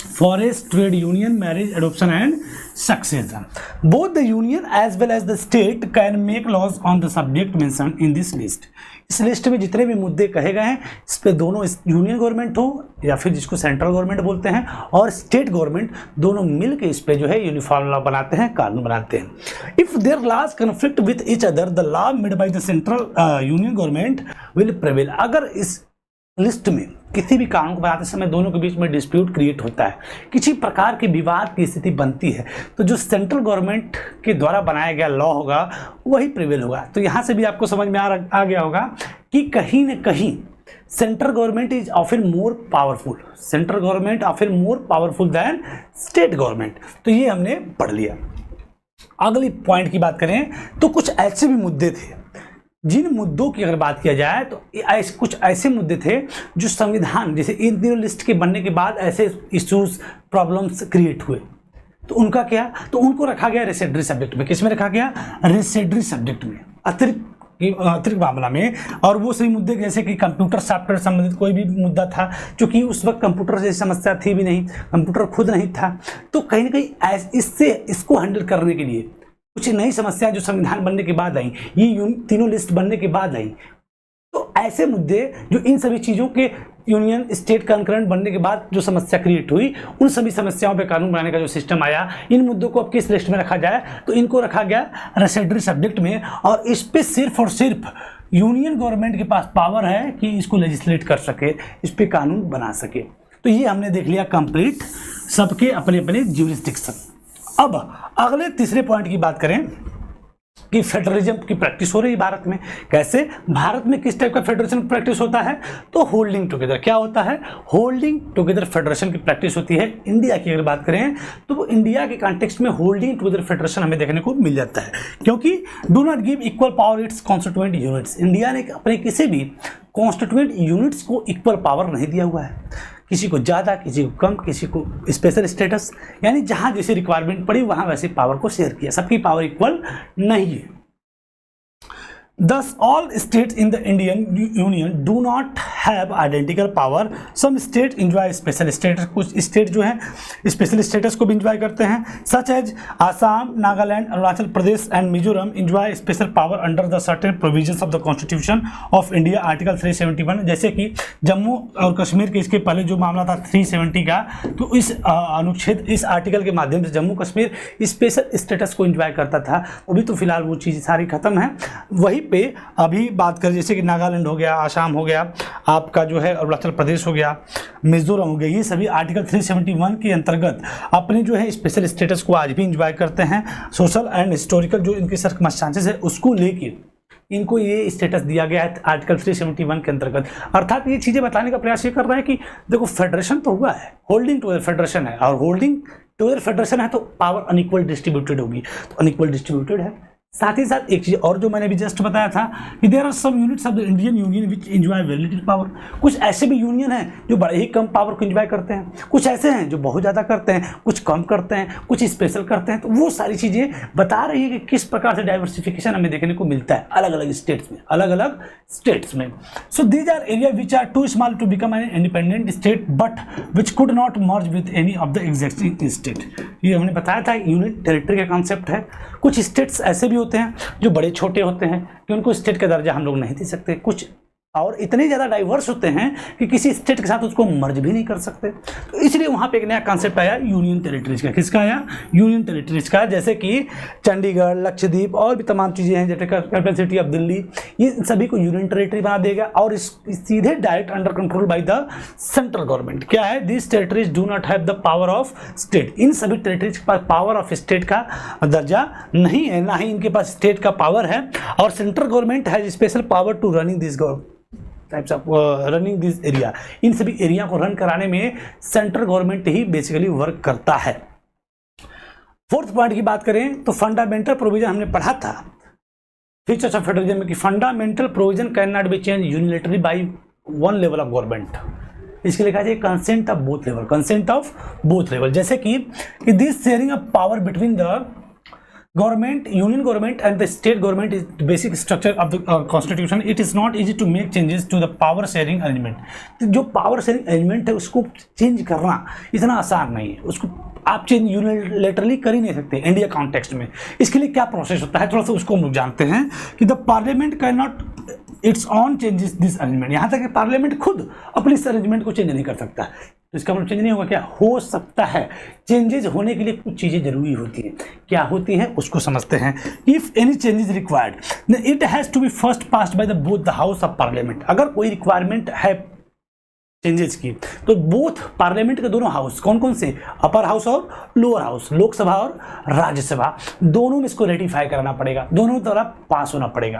forest, trade union, marriage, adoption and succession. Both the union as well as the state can make laws on the subject mentioned in this list. इस लिस्ट में जितने भी मुद्दे कहे गए हैं, इस पे दोनों यूनियन गवर्नमेंट हो या फिर जिसको सेंट्रल गवर्नमेंट बोलते हैं और स्टेट गवर्नमेंट, दोनों मिल के इस पे जो है यूनिफॉर्म लॉ बनाते हैं, कानून बनाते हैं। If there laws conflict with each other, the law made by the central union government will prevail. अगर इस लिस्ट में किसी भी कानून को बनाते समय दोनों के बीच में डिस्प्यूट क्रिएट होता है, किसी प्रकार के विवाद की स्थिति बनती है, तो जो सेंट्रल गवर्नमेंट के द्वारा बनाया गया लॉ होगा वही प्रिवेल होगा। तो यहाँ से भी आपको समझ में आ गया होगा कि कहीं न कहीं central government is often more powerful, central government often more powerful then state government. तो ये हमने पढ़ लिया। अगली पॉइंट की बात करें तो कुछ ऐसे भी मुद्दे थे, जिन मुद्दों की अगर बात किया जाए तो कुछ ऐसे मुद्दे थे जो संविधान, जैसे इन तीनों लिस्ट के बनने के बाद ऐसे इश्यूज प्रॉब्लम्स क्रिएट हुए, तो उनका क्या, तो उनको रखा गया रेसिडरी सब्जेक्ट में। किस में रखा गया? रेसिडरी सब्जेक्ट में, अतिरिक्त मामला में। और वो सभी मुद्दे जैसे कि कंप्यूटर सॉफ्टवेयर संबंधित कोई भी मुद्दा था, क्योंकि उस वक्त कंप्यूटर जैसी समस्या थी भी नहीं, कंप्यूटर खुद नहीं था, तो कहीं ना कहीं इसको हैंडल करने के लिए कुछ नई समस्या जो संविधान बनने के बाद आई, ये तीनों लिस्ट बनने के बाद आई, तो ऐसे मुद्दे जो इन सभी चीज़ों के यूनियन स्टेट कंकरेंट बनने के बाद जो समस्या क्रिएट हुई, उन सभी समस्याओं पे कानून बनाने का जो सिस्टम आया, इन मुद्दों को अब किस लिस्ट में रखा जाए, तो इनको रखा गया रेसिडरी सब्जेक्ट में। और इस पे सिर्फ और सिर्फ यूनियन गवर्नमेंट के पास पावर है कि इसको लेजिस्लेट कर सके, इस पे कानून बना सके। तो ये हमने देख लिया कंप्लीट, सबके अपने अपने ज्यूरिसडिक्शन। अब अगले तीसरे पॉइंट की बात करें कि फेडरलिज्म की प्रैक्टिस हो रही है भारत में। कैसे? भारत में किस टाइप का फेडरेशन प्रैक्टिस होता है? तो होल्डिंग टुगेदर। क्या होता है? होल्डिंग टुगेदर फेडरेशन की प्रैक्टिस होती है। इंडिया की अगर बात करें तो वो इंडिया के कॉन्टेक्स्ट में होल्डिंग टुगेदर फेडरेशन हमें देखने को मिल जाता है, क्योंकि do not give equal power it's constituent units. India ने अपने किसी भी कॉन्स्टिट्यूएंट यूनिट्स को इक्वल पावर नहीं दिया हुआ है, किसी को ज़्यादा, किसी को कम, किसी को स्पेशल स्टेटस, यानी जहाँ जैसी रिक्वायरमेंट पड़ी वहाँ वैसे पावर को शेयर किया, सबकी पावर इक्वल नहीं है। Thus, all states in the Indian Union do not have identical power. Some states enjoy special status. कुछ स्टेट जो हैं स्पेशल स्टेटस को भी इंजॉय करते हैं, such as Assam, Nagaland, Arunachal Pradesh and Mizoram enjoy special power under the certain provisions of the constitution of India article 371। जैसे कि जम्मू और कश्मीर के इसके पहले जो मामला था 370 का, तो इस अनुच्छेद, इस आर्टिकल के माध्यम से जम्मू कश्मीर स्पेशल स्टेटस को इंजॉय करता था। अभी तो फिलहाल वो चीज़ सारी खत्म है। वही पे अभी बात करें जैसे कि नागालैंड हो गया, आसाम हो गया, आपका जो है अरुणाचल प्रदेश हो गया, मिजोरम हो गया, ये सभी आर्टिकल 371 के अंतर्गत अपने जो है स्पेशल स्टेटस को आज भी इंजॉय करते हैं। सोशल एंड हिस्टोरिकल जो इनकी सर्कमस्टांसेस है उसको लेके इनको ये स्टेटस दिया गया है आर्टिकल 371 के अंतर्गत। अर्थात ये चीज़ें बताने का प्रयास ये कर रहा है कि देखो फेडरेशन तो हुआ है, होल्डिंग टुगेदर फेडरेशन है, और होल्डिंग टुगेदर फेडरेशन है तो पावर अनइक्वल डिस्ट्रीब्यूटेड होगी, तो अनइक्वल डिस्ट्रीब्यूटेड है। साथ ही साथ एक चीज़ और जो मैंने भी जस्ट बताया था कि there are some units of the Indian union which enjoy very little power. कुछ ऐसे भी यूनियन हैं जो बड़े ही कम पावर को एंजॉय करते हैं, कुछ ऐसे हैं जो बहुत ज़्यादा करते हैं, कुछ कम करते हैं, कुछ स्पेशल करते हैं। तो वो सारी चीज़ें बता रही है कि किस प्रकार से डाइवर्सिफिकेशन हमें देखने को मिलता है अलग अलग स्टेट्स में, अलग अलग स्टेट्स में। So these are area which are too small to become an independent state but which could not merge with any of the existing state. ये हमने बताया था यूनिट टेरिटरी का कॉन्सेप्ट है। कुछ स्टेट्स ऐसे भी होते हैं जो बड़े छोटे होते हैं कि उनको स्टेट का दर्जा हम लोग नहीं दे सकते, कुछ और इतने ज़्यादा डाइवर्स होते हैं कि किसी स्टेट के साथ उसको मर्ज भी नहीं कर सकते। तो इसलिए वहाँ पे एक नया कॉन्सेप्ट आया यूनियन टेरिटरीज का। किसका आया? यूनियन टेरिटरीज का। जैसे कि चंडीगढ़, लक्षद्वीप और भी तमाम चीज़ें हैं, जैसे कैपिटल सिटी ऑफ दिल्ली, ये सभी को यूनियन टेरिटरी बना देगा और इस सीधे direct under control by the central government. क्या है? This territories do not have the power of state. इन सभी टेरिटरीज के पास पावर ऑफ स्टेट का दर्जा नहीं है, ना ही इनके पास स्टेट का पावर है। और central government has special power to running this types of running this area. इन सभी एरिया को रन कराने में सेंट्रल गवर्नमेंट ही बेसिकली वर्क करता है। फोर्थ पॉइंट की बात करें तो फंडामेंटल प्रोविजन हमने पढ़ा था फीचर्स ऑफ फेडरलिज्म में कि fundamental provision can not be change unilaterally by one level of government. इसके लिखा जाए consent of both level, consent of both level. जैसे कि this sharing of power between the government, union government and the state government is the basic structure of the constitution. It is not easy to make changes to the power sharing arrangement. तो जो power sharing arrangement है उसको change करना इतना आसान नहीं है, उसको आप चेंज यूनिलैटरली कर ही नहीं सकते इंडिया कॉन्टेक्स्ट में। इसके लिए क्या प्रोसेस होता है थोड़ा सा उसको हम लोग जानते हैं कि the parliament can not it's on changes this arrangement. यहाँ तक कि पार्लियामेंट खुद अपने इस अरेंजमेंट को चेंज नहीं कर सकता। तो इसका मतलब चेंज नहीं होगा। क्या हो सकता है? चेंजेस होने के लिए कुछ चीज़ें जरूरी होती हैं। क्या होती है उसको समझते हैं। If any change is required it has to be first passed by the both the house of parliament. अगर कोई रिक्वायरमेंट है चेंजेस की तो बोथ पार्लियामेंट के दोनों हाउस, कौन कौन से? अपर हाउस और लोअर हाउस, लोकसभा और राज्यसभा, दोनों में इसको रेटिफाई कराना पड़ेगा, दोनों तरफ पास होना पड़ेगा।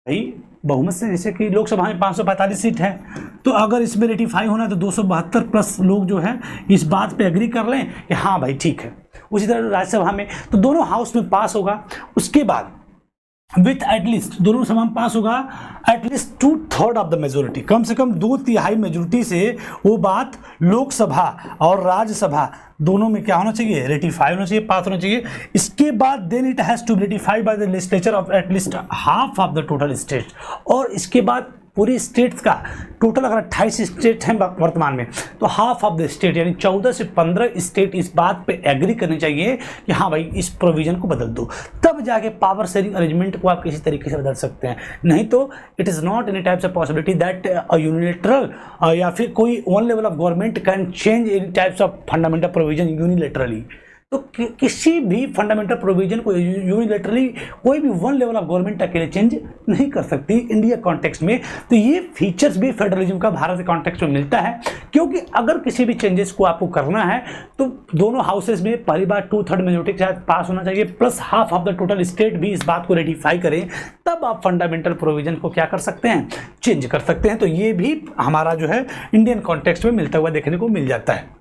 भाई बहुमत से, जैसे कि लोकसभा में 545 सीट है तो अगर इसमें रेटिफाई होना है तो 272 प्लस लोग जो है इस बात पे एग्री कर लें कि हाँ भाई ठीक है। उसी तरह राज्यसभा में तो दोनों हाउस में पास होगा। उसके बाद विथ एटलीस्ट दोनों सभा में पास होगा एटलीस्ट 2/3 ऑफ द मेजोरिटी, कम से कम 2/3 मेजोरिटी से वो बात लोकसभा और राज्यसभा दोनों में क्या होना चाहिए? रेटिफाई होना चाहिए, पास होना चाहिए। इसके बाद then it has to be ratified by the legislature of at least half of the total state. और इसके बाद पूरी स्टेट्स का टोटल अगर 28 स्टेट हैं वर्तमान में तो हाफ ऑफ द स्टेट यानी 14 से 15 स्टेट इस बात पे एग्री करनी चाहिए कि हाँ भाई इस प्रोविजन को बदल दो, तब जाके पावर शेयरिंग अरेंजमेंट को आप किसी तरीके से बदल सकते हैं। नहीं तो it is not any types of possibility that a unilateral या फिर कोई one level of government can change any types of fundamental provision unilaterally. तो किसी भी फंडामेंटल प्रोविजन को यूनिलैटरली कोई भी वन लेवल ऑफ गवर्नमेंट अकेले चेंज नहीं कर सकती इंडिया कॉन्टेक्स्ट में। तो ये फीचर्स भी फेडरलिज्म का भारत के कॉन्टेक्स्ट में मिलता है, क्योंकि अगर किसी भी चेंजेस को आपको करना है तो दोनों हाउसेज में पहली बार 2/3 मेजोरिटी के साथ पास होना चाहिए, plus half of the total state भी इस बात को रेटिफाई करें, तब आप फंडामेंटल प्रोविजन को क्या कर सकते हैं? चेंज कर सकते हैं। तो ये भी हमारा जो है इंडियन कॉन्टेक्स्ट में मिलता हुआ देखने को मिल जाता है।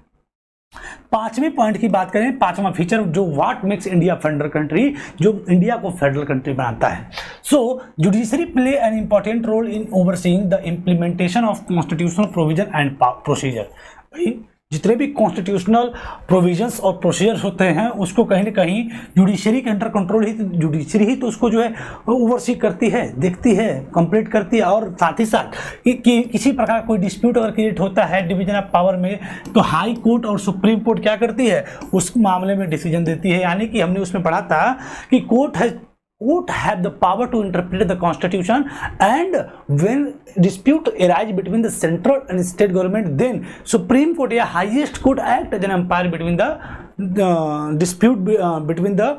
पांचवें पॉइंट की बात करें, पांचवा फीचर जो what makes India federal country, जो इंडिया को फेडरल कंट्री बनाता है। So judiciary play an important role in overseeing the implementation of constitutional provision and procedure. जितने भी कॉन्स्टिट्यूशनल प्रोविजंस और प्रोसीजर्स होते हैं उसको कहीं ना कहीं जुडिशरी के अंडर कंट्रोल ही, जुडिशरी ही तो उसको जो है ओवरसी करती है, देखती है, कंप्लीट करती है। और साथ ही साथ कि किसी प्रकार कोई डिस्प्यूट अगर क्रिएट होता है डिवीजन ऑफ पावर में तो हाई कोर्ट और सुप्रीम कोर्ट क्या करती है? उस मामले में डिसीजन देती है। यानी कि हमने उसमें पढ़ा था कि court have the power to interpret the constitution, and when dispute arise between the central and state government, then supreme court या highest court act as an umpire between the dispute between the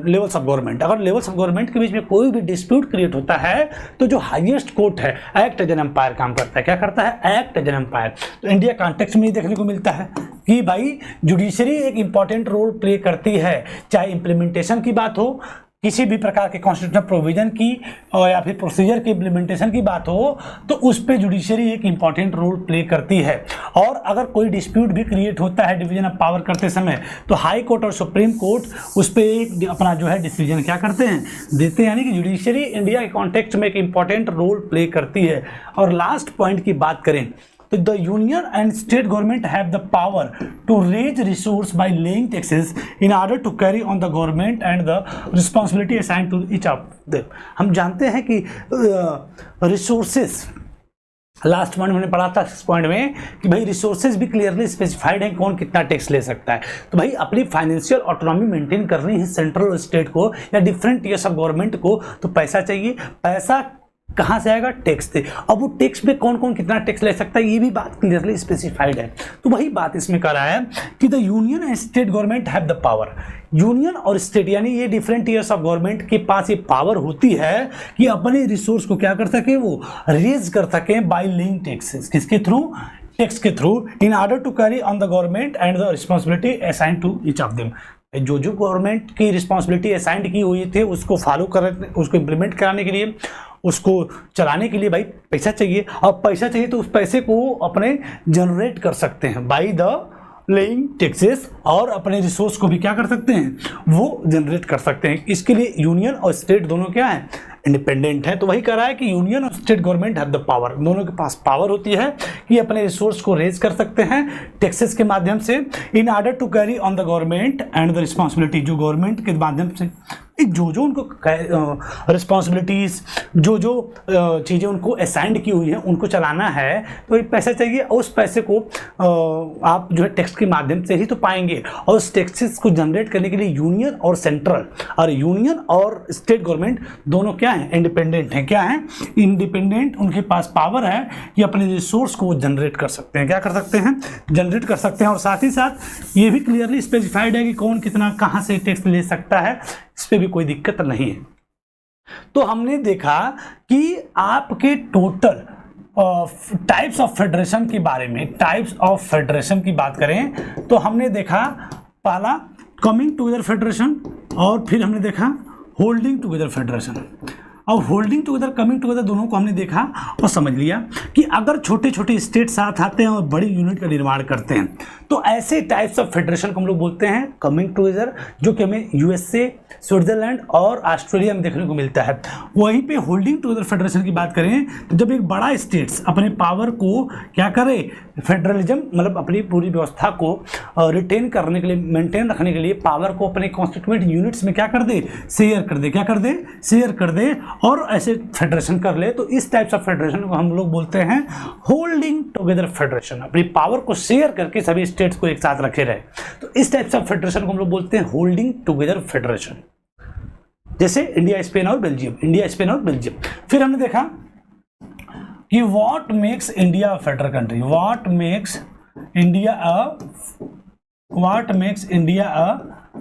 levels of government। अगर levels of government के बीच में कोई भी dispute create होता है तो जो highest court है act as an umpire काम करता है। क्या करता है? act as an umpire। तो इंडिया कॉन्टेक्स्ट में देखने को मिलता है कि भाई जुडिशरी एक इंपॉर्टेंट रोल प्ले करती है, चाहे इम्प्लीमेंटेशन की बात हो, किसी भी प्रकार के कॉन्स्टिट्यूशनल प्रोविजन की और या फिर प्रोसीजर की इम्प्लीमेंटेशन की बात हो तो उस पर जुडिशरी एक इंपॉर्टेंट रोल प्ले करती है। और अगर कोई डिस्प्यूट भी क्रिएट होता है डिवीजन ऑफ पावर करते समय तो हाई कोर्ट और सुप्रीम कोर्ट उस पर एक अपना जो है डिसीजन क्या करते हैं? देते हैं। यानी कि जुडिशरी इंडिया के कॉन्टेक्स्ट में एक इंपॉर्टेंट रोल प्ले करती है। और लास्ट पॉइंट की बात करें तो the union and state government have the power to raise resource by laying taxes in order to carry on the government and the responsibility assign to each of them. हम जानते हैं कि resources, last point हमने पढ़ा था इस point में कि भाई रिसोर्सेज भी क्लियरली स्पेसिफाइड है कौन कितना टैक्स ले सकता है। तो भाई अपनी फाइनेंशियल ऑटोनॉमी मेंटेन करनी है सेंट्रल और स्टेट को या डिफरेंट टीयर्स ऑफ गवर्नमेंट को, तो पैसा चाहिए। पैसा कहाँ से आएगा? टैक्स से। अब वो टैक्स में कौन कौन कितना टैक्स ले सकता है ये भी बात क्लियरली स्पेसिफाइड है। तो वही बात इसमें कर रहा है कि the union and state government have the power. Union और स्टेट यानी ये डिफरेंट ईयर्स ऑफ गवर्नमेंट के पास ये पावर होती है कि अपने रिसोर्स को क्या कर सके, वो रेज कर सके बाय लेइंग टैक्सेस। किसके थ्रू? टैक्स के through, in order to carry on the government and the responsibility assign to each of them. जो जो गवर्नमेंट की रिस्पॉन्सिबिलिटी असाइंड की हुई थी उसको फॉलो कर, उसको इम्प्लीमेंट कराने के लिए, उसको चलाने के लिए भाई पैसा चाहिए। अब पैसा चाहिए तो उस पैसे को अपने जनरेट कर सकते हैं बाई द लेइंग टैक्सेस, और अपने रिसोर्स को भी क्या कर सकते हैं, वो जनरेट कर सकते हैं। इसके लिए यूनियन और स्टेट दोनों क्या है? इंडिपेंडेंट है। तो वही कह रहा है कि यूनियन और state government have the power, दोनों के पास पावर होती है कि अपने रिसोर्स को रेज कर सकते हैं टैक्सेस के माध्यम से, in order to carry on the government and the responsibility. जो गवर्नमेंट के माध्यम से जो जो उनको रिस्पॉन्सिबिलिटीज़, जो जो चीज़ें उनको असाइंड की हुई हैं उनको चलाना है, तो ये पैसा चाहिए। उस पैसे को आप जो है टैक्स के माध्यम से ही तो पाएंगे, और उस टैक्सेस को जनरेट करने के लिए यूनियन और सेंट्रल, और यूनियन और स्टेट गवर्नमेंट दोनों क्या हैं? इंडिपेंडेंट हैं। क्या हैं? इंडिपेंडेंट। उनके पास पावर है कि अपने रिसोर्स को जनरेट कर सकते हैं। क्या कर सकते हैं? जनरेट कर सकते हैं। और साथ ही साथ ये भी क्लियरली स्पेसिफाइड है कि कौन कितना कहाँ से टैक्स ले सकता है, इस पर भी कोई दिक्कत नहीं है। तो हमने देखा कि आपके टोटल टाइप्स ऑफ फेडरेशन के बारे में, टाइप्स ऑफ फेडरेशन की बात करें तो हमने देखा पहला कमिंग टुगेदर फेडरेशन, और फिर हमने देखा होल्डिंग टुगेदर फेडरेशन। और होल्डिंग टुगेदर, कमिंग टुगेदर दोनों को हमने देखा और समझ लिया कि अगर छोटे छोटे स्टेट साथ आते हैं और बड़ी यूनिट का निर्माण करते हैं तो ऐसे टाइप्स ऑफ फेडरेशन को हम लोग बोलते हैं कमिंग टुगेदर, जो कि हमें यूएसए, स्विट्जरलैंड और ऑस्ट्रेलिया में देखने को मिलता है। वहीं पे होल्डिंग टुगेदर फेडरेशन की बात करें तो जब एक बड़ा स्टेट्स अपने पावर को क्या करे, फेडरलिज्म मतलब अपनी पूरी व्यवस्था को रिटेन करने के लिए, मेंटेन रखने के लिए पावर को अपने कॉन्स्टिट्यूएंट यूनिट्स में क्या कर दे, शेयर कर दे। क्या कर दे? शेयर कर दे, और ऐसे फेडरेशन कर ले, तो इस टाइप्स ऑफ फेडरेशन को हम लोग बोलते हैं होल्डिंग टुगेदर फेडरेशन। अपनी पावर को शेयर करके सभी स्टेट्स को एक साथ रखे रहे, तो इस टाइप्स ऑफ फेडरेशन को हम लोग बोलते हैं होल्डिंग टुगेदर फेडरेशन। जैसे इंडिया, स्पेन और बेल्जियम, इंडिया, स्पेन और बेल्जियम। फिर हमने देखा कि what makes India a federal country, what makes India a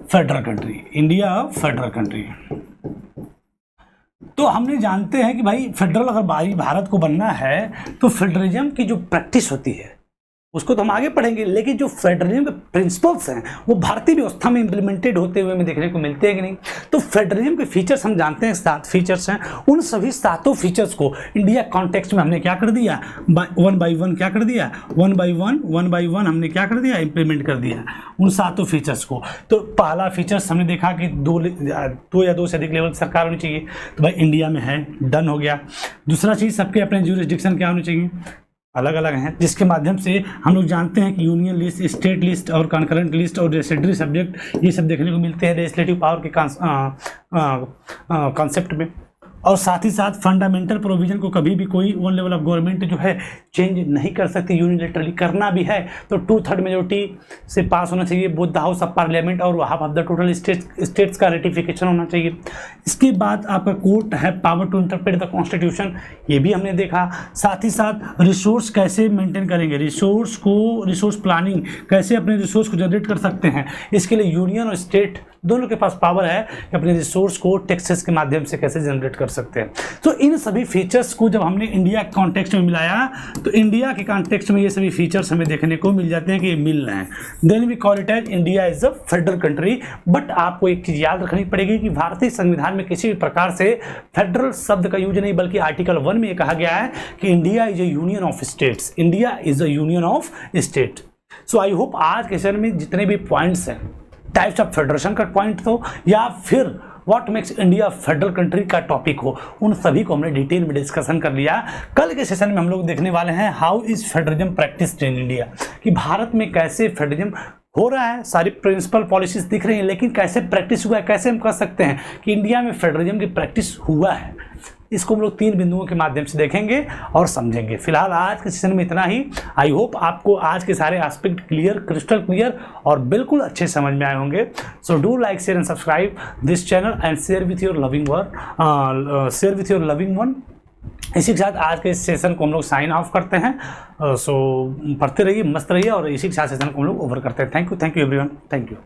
federal country, India a federal country. तो हमने जानते हैं कि भाई फेडरल अगर भारत को बनना है तो फेडरलिज्म की जो प्रैक्टिस होती है उसको तो हम आगे पढ़ेंगे, लेकिन जो फेडरलिज्म के प्रिंसिपल्स हैं वो भारतीय व्यवस्था में इंप्लीमेंटेड होते हुए हमें देखने को मिलते हैं कि नहीं। तो फेडरलिज्म के फीचर्स हम जानते हैं, 7 फीचर्स हैं। उन सभी 7 फीचर्स को इंडिया कॉन्टेक्स्ट में हमने क्या कर दिया, वन बाई वन क्या कर दिया, वन बाई वन हमने क्या कर दिया, इंप्लीमेंट कर दिया उन 7 फीचर्स को। तो पहला फीचर्स हमने देखा कि 2 या 2 से अधिक लेवल की सरकार होनी चाहिए, तो भाई इंडिया में है, डन हो गया। दूसरा चीज़, सबके अपने ज्यूरिसडिक्शन क्या होने चाहिए, अलग अलग हैं, जिसके माध्यम से हम लोग जानते हैं कि यूनियन लिस्ट, स्टेट लिस्ट और कॉन्करेंट लिस्ट और रेसिडरी सब्जेक्ट ये सब देखने को मिलते हैं लेजिस्लेटिव पावर के कॉन्सेप्ट में। और साथ ही साथ फंडामेंटल प्रोविजन को कभी भी कोई वन लेवल ऑफ गवर्नमेंट जो है चेंज नहीं कर सकती, यूनिलेटरली करना भी है तो 2/3 मेजोरिटी से पास होना चाहिए both the house of parliament और half of the total states का रेटिफिकेशन होना चाहिए। इसके बाद आपका कोर्ट है power to interpret the constitution, ये भी हमने देखा। साथ ही साथ रिसोर्स कैसे मेंटेन करेंगे, रिसोर्स प्लानिंग कैसे अपने रिसोर्स को जनरेट कर सकते हैं, इसके लिए यूनियन और स्टेट दोनों के पास पावर है कि अपने रिसोर्स को टैक्सेस के माध्यम से कैसे जनरेट कर सकते हैं। तो इन सभी फीचर्स को जब हमने इंडिया के कॉन्टेक्स्ट में मिलाया तो इंडिया के कॉन्टेक्स्ट में ये सभी फीचर्स हमें देखने को मिल जाते हैं कि ये मिल रहे हैं। Then we call it as India is a federal country. But आपको एक चीज़ याद रखनी पड़ेगी कि भारतीय संविधान में किसी भी प्रकार से फेडरल शब्द का यूज नहीं, बल्कि आर्टिकल 1 में कहा गया है कि India is a union of states, India is a union of state. So I hope आज के सेशन में जितने भी पॉइंट्स हैं, टाइप्स ऑफ फेडरेशन का पॉइंट हो या फिर what makes India federal country का टॉपिक हो, उन सभी को हमने डिटेल में डिस्कशन कर लिया। कल के सेशन में हम लोग देखने वाले हैं how is federalism practised in India, कि भारत में कैसे फेडरलिज्म हो रहा है, सारी प्रिंसिपल पॉलिसीज दिख रही हैं, लेकिन कैसे प्रैक्टिस हुआ है, कैसे हम कह सकते हैं कि इंडिया में फेडरलिज्म की प्रैक्टिस हुआ है। इसको हम लोग 3 बिंदुओं के माध्यम से देखेंगे और समझेंगे। फिलहाल आज के सेशन में इतना ही। आई होप आपको आज के सारे एस्पेक्ट क्लियर, क्रिस्टल क्लियर और बिल्कुल अच्छे समझ में आए होंगे। So do like, share and subscribe this channel and share with your loving one. इसी के साथ आज के सेशन को हम लोग साइन ऑफ करते हैं। सो पढ़ते रहिए, मस्त रहिए, और इसी के साथ सेशन को हम लोग ओवर करते हैं। Thank you everyone, thank you.